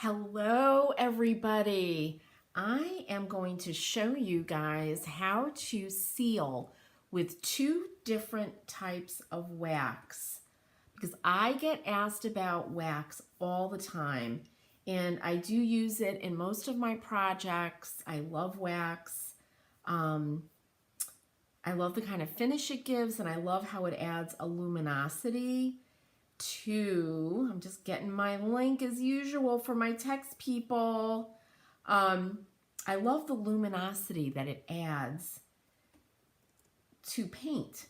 Hello, everybody. I am going to show you guys how to seal with two different types of wax because I get asked about wax all the time and I do use it in most of my projects. I love wax. I love the kind of finish it gives and I love how it adds a luminosity to, I'm just getting my link as usual for my text people. I love the luminosity that it adds to paint.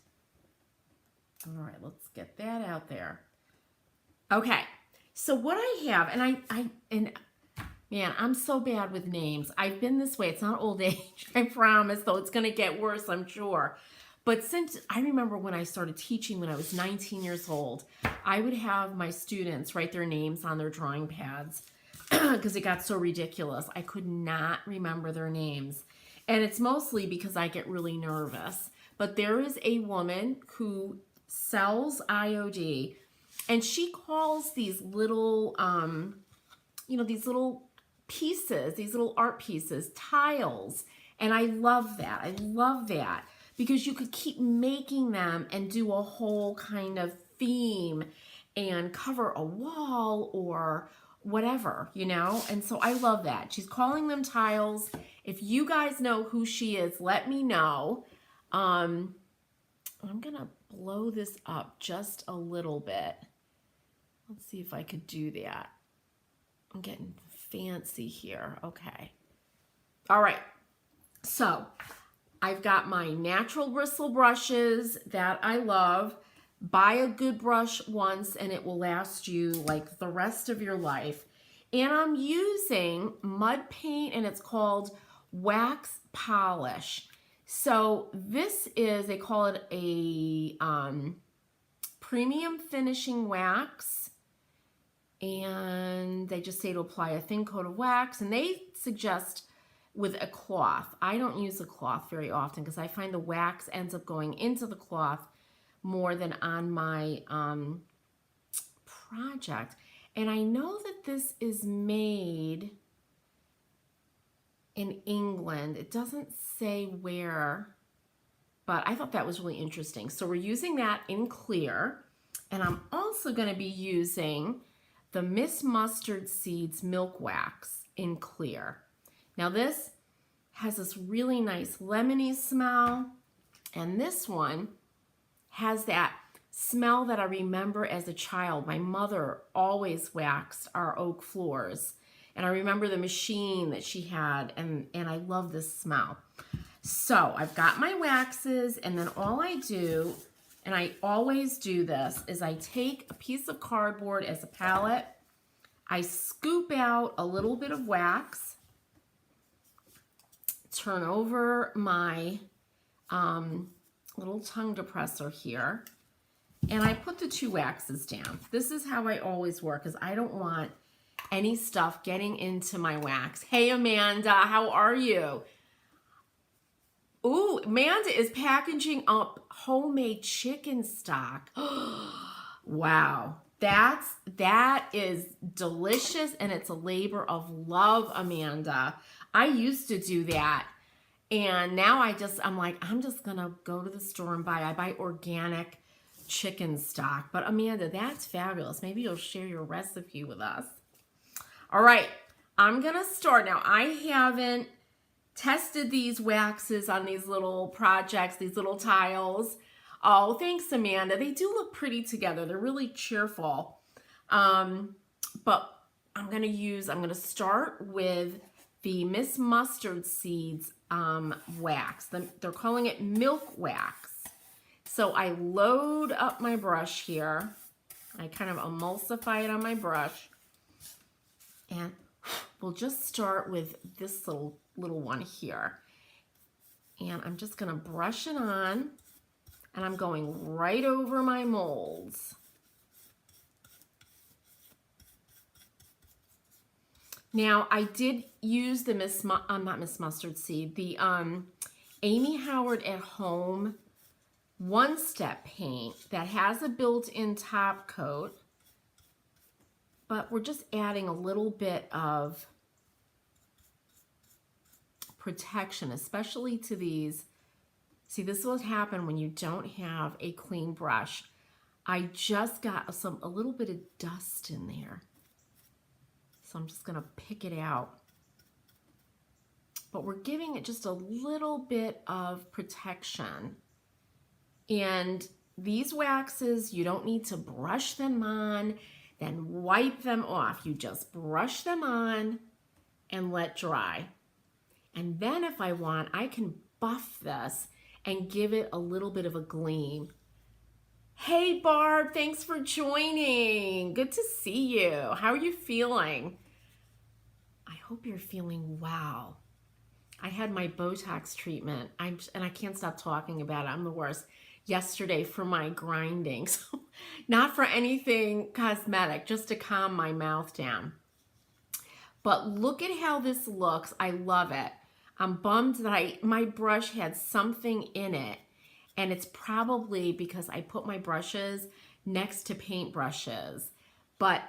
All right, let's get that out there. Okay, so what I have, and man, I'm so bad with names. I've been this way. It's not old age, I promise, though it's gonna get worse, I'm sure. But since I remember when I started teaching when I was 19 years old, I would have my students write their names on their drawing pads because it got so ridiculous. I could not remember their names. And it's mostly because I get really nervous. But there is a woman who sells IOD and she calls these little, these little pieces, these little art pieces, tiles. And I love that. I love that. Because you could keep making them and do a whole kind of theme and cover a wall or whatever, And so I love that. She's calling them tiles. If you guys know who she is, let me know. I'm going to blow this up just a little bit. Let's see if I could do that. I'm getting fancy here. Okay. All right. So I've got my natural bristle brushes that I love. Buy a good brush once and it will last you like the rest of your life. And I'm using mud paint and it's called wax polish. So this is, they call it a premium finishing wax. And they just say to apply a thin coat of wax and they suggest with a cloth. I don't use a cloth very often because I find the wax ends up going into the cloth more than on my project. And I know that this is made in England. It doesn't say where, but I thought that was really interesting. So we're using that in clear. And I'm also going to be using the Miss Mustard Seeds Milk Wax in clear. Now this has this really nice lemony smell, and this one has that smell that I remember as a child. My mother always waxed our oak floors, and I remember the machine that she had, and I love this smell. So I've got my waxes, and then all I do, and I always do this, is I take a piece of cardboard as a palette, I scoop out a little bit of wax, turn over my little tongue depressor here, and I put the two waxes down. This is how I always work because I don't want any stuff getting into my wax. Hey, Amanda, how are you? Ooh, Amanda is packaging up homemade chicken stock. Wow. That is delicious and it's a labor of love, Amanda. I used to do that and now I'm like, I'm just gonna go to the store and I buy organic chicken stock. But Amanda, that's fabulous. Maybe you'll share your recipe with us. All right, I'm gonna start. Now I haven't tested these waxes on these little projects, these little tiles. Oh, thanks, Amanda. They do look pretty together. They're really cheerful. But I'm gonna start with the Miss Mustard Seeds wax. They're calling it milk wax. So I load up my brush here. I kind of emulsify it on my brush. And we'll just start with this little one here. And I'm just gonna brush it on. And I'm going right over my molds. Now I did use the not Miss Mustard Seed, the Amy Howard at Home one-step paint that has a built-in top coat. but we're just adding a little bit of protection, especially to these. See, this is what happens when you don't have a clean brush. I just got a little bit of dust in there. So I'm just gonna pick it out. But we're giving it just a little bit of protection. And these waxes, you don't need to brush them on, then wipe them off. You just brush them on and let dry. And then if I want, I can buff this and give it a little bit of a gleam. Hey Barb, thanks for joining. Good to see you. How are you feeling? I hope you're feeling well. I had my Botox treatment, and I can't stop talking about it. I'm the worst. Yesterday for my grinding, so not for anything cosmetic, just to calm my mouth down. But look at how this looks. I love it. I'm bummed that my brush had something in it, and it's probably because I put my brushes next to paint brushes. But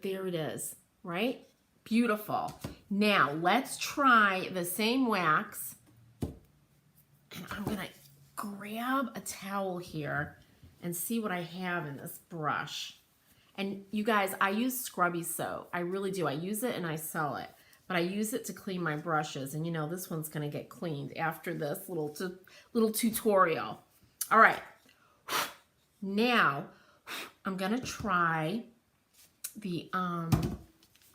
there it is, right? Beautiful. Now let's try the same wax, and I'm gonna grab a towel here and see what I have in this brush. And you guys, I use scrubby soap. I really do. I use it and I sell it, but I use it to clean my brushes. And you know, this one's gonna get cleaned after this little tutorial. All right, now I'm gonna try the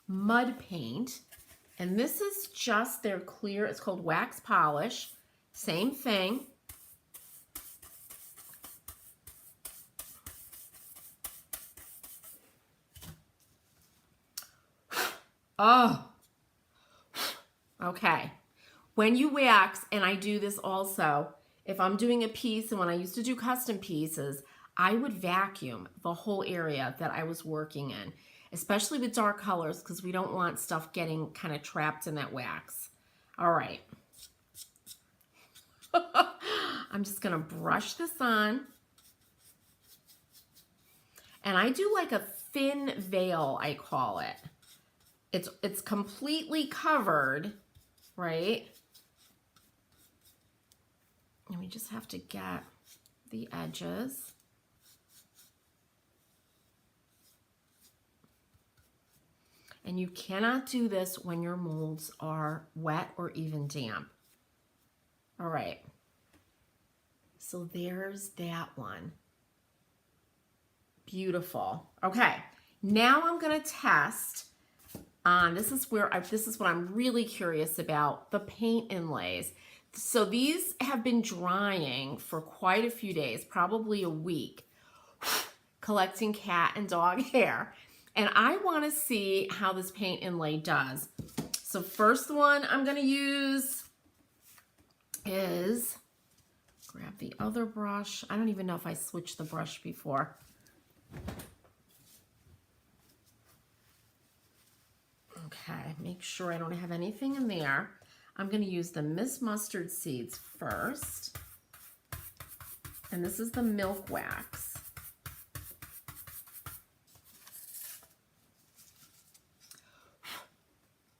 mud paint, and this is just their clear, it's called wax polish, same thing. Oh, okay. When you wax, and I do this also, if I'm doing a piece, and when I used to do custom pieces, I would vacuum the whole area that I was working in, especially with dark colors, because we don't want stuff getting kind of trapped in that wax. All right. I'm just gonna brush this on. And I do like a thin veil, I call it. It's completely covered, right? And we just have to get the edges. And you cannot do this when your molds are wet or even damp. All right. So there's that one. Beautiful. Okay. Now I'm going to test on, this is what I'm really curious about, the paint inlays. So these have been drying for quite a few days, probably a week, collecting cat and dog hair. And I want to see how this paint inlay does. So first one I'm going to use is, grab the other brush. I don't even know if I switched the brush before. Okay, make sure I don't have anything in there. I'm going to use the Miss Mustard Seeds first. And this is the milk wax.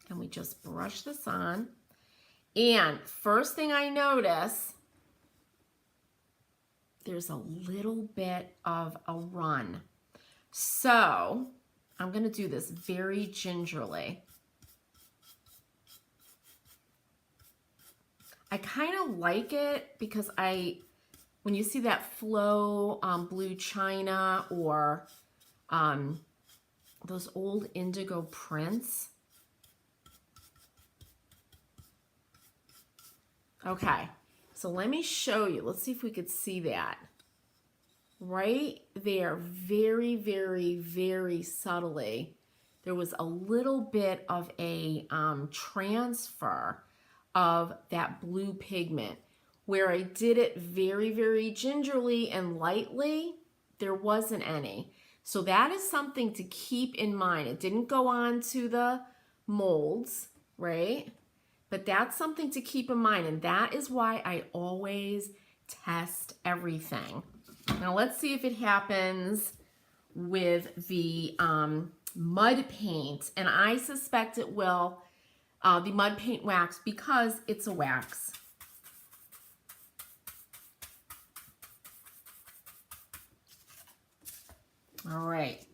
And we just brush this on. And first thing I notice, there's a little bit of a run. So I'm going to do this very gingerly. I kind of like it because when you see that flow blue china or those old indigo prints. Okay, so let me show you. Let's see if we could see that. Right there, very, very, very subtly, there was a little bit of a transfer of that blue pigment. Where I did it very, very gingerly and lightly, there wasn't any. So that is something to keep in mind. It didn't go on to the molds, right? But that's something to keep in mind, and that is why I always test everything. Now let's see if it happens with the mud paint, and I suspect it will, the mud paint wax, because it's a wax. All right,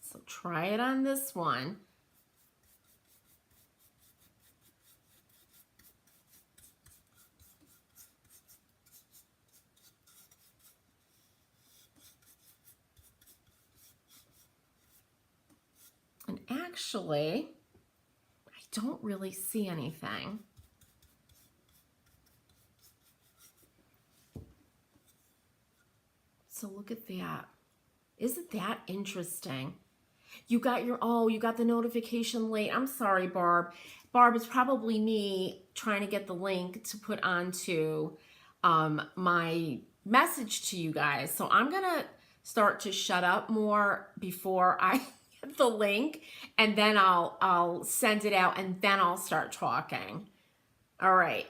so try it on this one. And actually, I don't really see anything. So look at that. Isn't that interesting? You got your, oh, you got the notification late. I'm sorry, Barb. Barb, it's probably me trying to get the link to put onto my message to you guys. So I'm going to start to shut up more before I get the link, and then I'll send it out, and then I'll start talking. All right.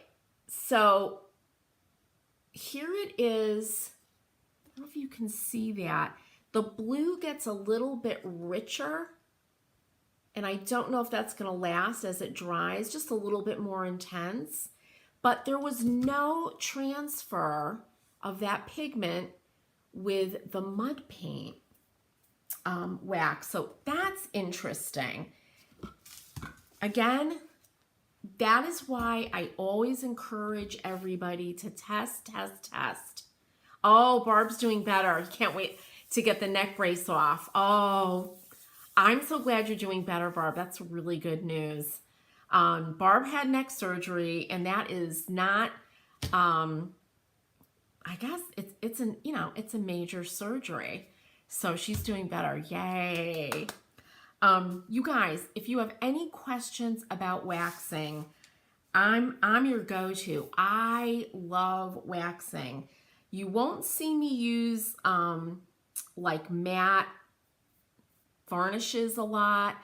So here it is. I don't know if you can see that. The blue gets a little bit richer, and I don't know if that's going to last as it dries, just a little bit more intense. But there was no transfer of that pigment with the mud paint wax. So that's interesting. Again, that is why I always encourage everybody to test, test, test. Oh, Barb's doing better. You can't wait to get the neck brace off. Oh, I'm so glad you're doing better, Barb. That's really good news. Barb had neck surgery, and that is not, I guess it's an, you know, it's a major surgery. So she's doing better. Yay. You guys, if you have any questions about waxing, I'm your go-to. I love waxing. You won't see me use like matte varnishes a lot.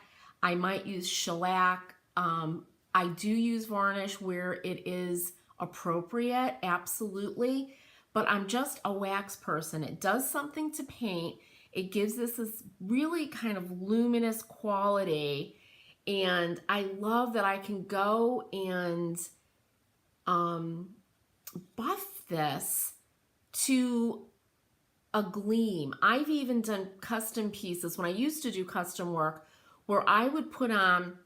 I might use shellac. I do use varnish where it is appropriate, absolutely. But I'm just a wax person. It does something to paint. It gives this really kind of luminous quality. And I love that I can go and buff this to a gleam. I've even done custom pieces when I used to do custom work where I would put on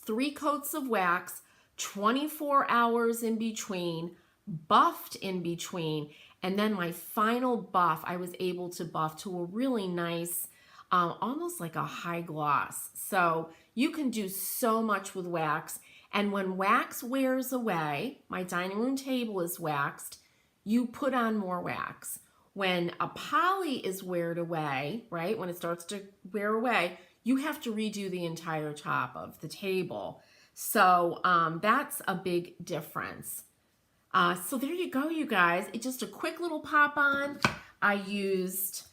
3 coats of wax, 24 hours in between, buffed in between, and then my final buff, I was able to buff to a really nice, almost like a high gloss. So you can do so much with wax. And when wax wears away, my dining room table is waxed, you put on more wax. When a poly is weared away, right, when it starts to wear away, you have to redo the entire top of the table. So that's a big difference. So there you go, you guys. It's just a quick little pop on. I used,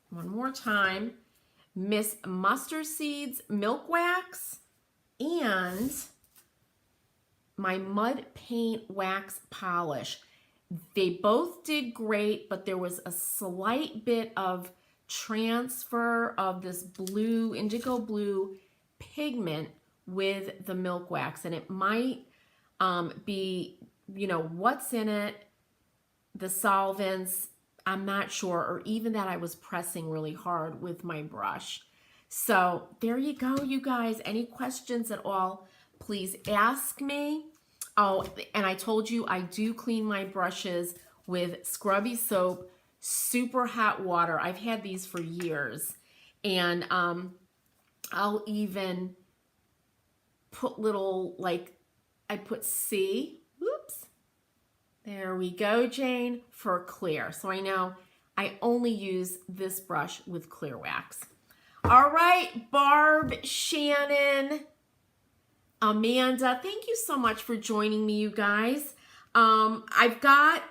one more time, Miss Mustard Seeds Milk Wax and my Mud Paint Wax Polish. They both did great, but there was a slight bit of transfer of this blue, indigo blue pigment with the milk wax. And it might be, you know, what's in it, the solvents, I'm not sure, or even that I was pressing really hard with my brush. So there you go, you guys. Any questions at all, please ask me. Oh, and I told you I do clean my brushes with scrubby soap, super hot water. I've had these for years. And I'll even put little, like, I put C, whoops. There we go, Jane, for clear. So I know I only use this brush with clear wax. All right, Barb, Shannon, Amanda, thank you so much for joining me, you guys. I've got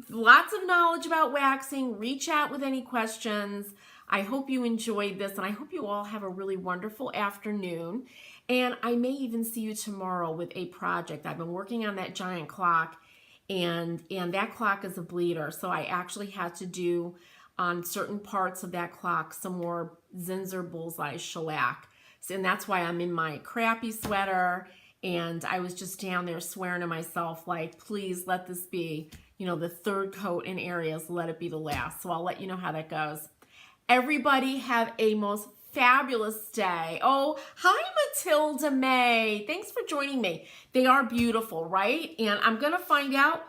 lots of knowledge about waxing. Reach out with any questions. I hope you enjoyed this, and I hope you all have a really wonderful afternoon. And I may even see you tomorrow with a project. I've been working on that giant clock, and that clock is a bleeder. So I actually had to do on certain parts of that clock some more Zinsser bullseye shellac. And that's why I'm in my crappy sweater. And I was just down there swearing to myself, like, please let this be, you know, the third coat in areas, let it be the last. So I'll let you know how that goes. Everybody have a most fabulous day. Oh, hi, Matilda May. Thanks for joining me. They are beautiful, right? And I'm going to find out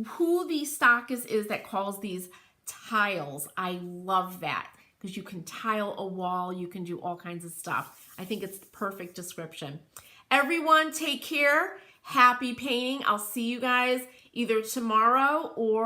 who the stockist is that calls these tiles. I love that because you can tile a wall. You can do all kinds of stuff. I think it's the perfect description. Everyone, take care. Happy painting. I'll see you guys either tomorrow or